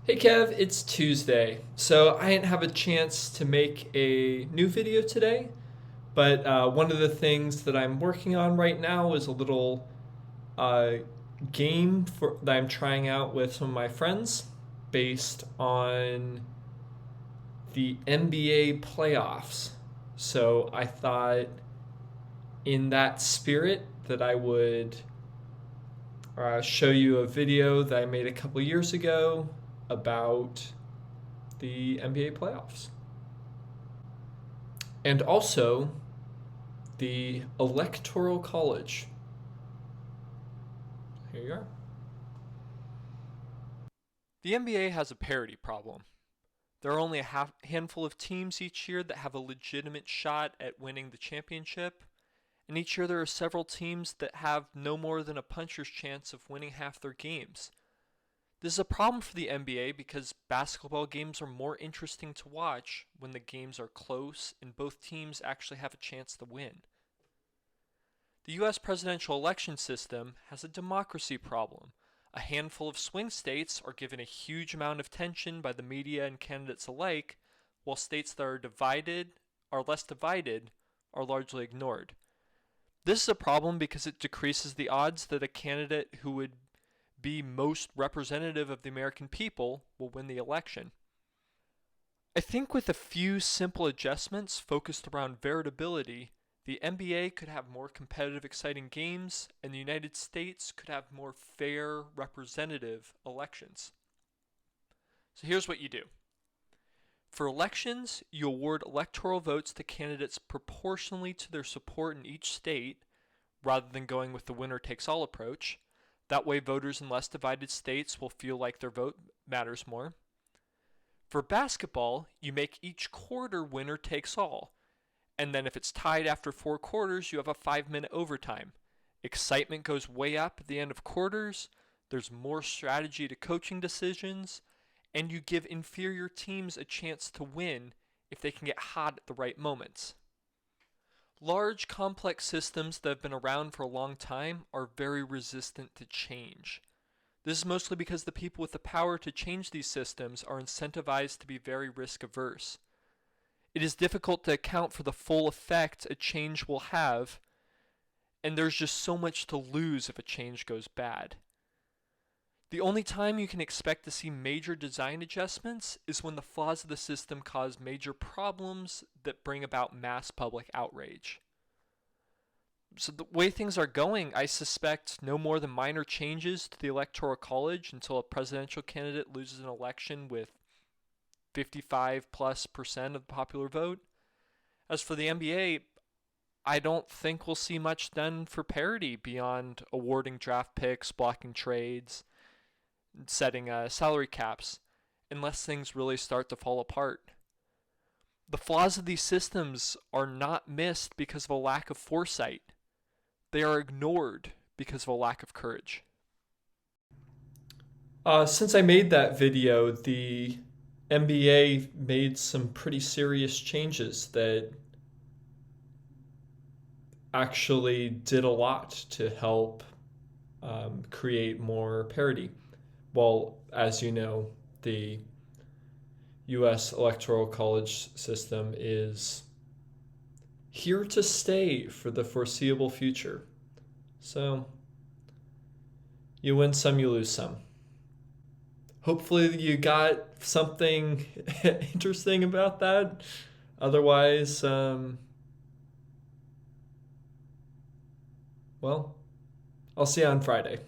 Hey Kev, it's Tuesday. So I didn't have a chance to make a new video today, but one of the things that I'm working on right now is a little uh, game that I'm trying out with some of my friends based on the NBA playoffs. So I thought in that spirit that I would show you a video that I made a couple years ago about the NBA playoffs. And also the Electoral College. Here you are. The NBA has a parity problem. There are only a handful of teams each year that have a legitimate shot at winning the championship, and each year there are several teams that have no more than a puncher's chance of winning half their games. This is a problem for the NBA because basketball games are more interesting to watch when the games are close and both teams actually have a chance to win. The US presidential election system has a democracy problem. A handful of swing states are given a huge amount of attention by the media and candidates alike, while states that are less divided, are largely ignored. This is a problem because it decreases the odds that a candidate who would be most representative of the American people will win the election. I think with a few simple adjustments focused around variability, the NBA could have more competitive, exciting games, and the United States could have more fair, representative elections. So here's what you do. For elections, you award electoral votes to candidates proportionally to their support in each state, rather than going with the winner takes all approach. That way, voters in less divided states will feel like their vote matters more. For basketball, you make each quarter winner takes all, and then if it's tied after 4 quarters, you have a 5-minute overtime. Excitement goes way up at the end of quarters, there's more strategy to coaching decisions, and you give inferior teams a chance to win if they can get hot at the right moments. Large, complex systems that have been around for a long time are very resistant to change. This is mostly because the people with the power to change these systems are incentivized to be very risk averse. It is difficult to account for the full effect a change will have, and there's just so much to lose if a change goes bad. The only time you can expect to see major design adjustments is when the flaws of the system cause major problems that bring about mass public outrage. So the way things are going, I suspect no more than minor changes to the Electoral College until a presidential candidate loses an election with 55+% of the popular vote. As for the NBA, I don't think we'll see much done for parity beyond awarding draft picks, blocking trades, setting salary caps, unless things really start to fall apart. The flaws of these systems are not missed because of a lack of foresight. They are ignored because of a lack of courage. Since I made that video, the NBA made some pretty serious changes that actually did a lot to help create more parity. Well, as you know, the US Electoral College system is here to stay for the foreseeable future. So you win some, you lose some. Hopefully, you got something interesting about that. Otherwise, well, I'll see you on Friday.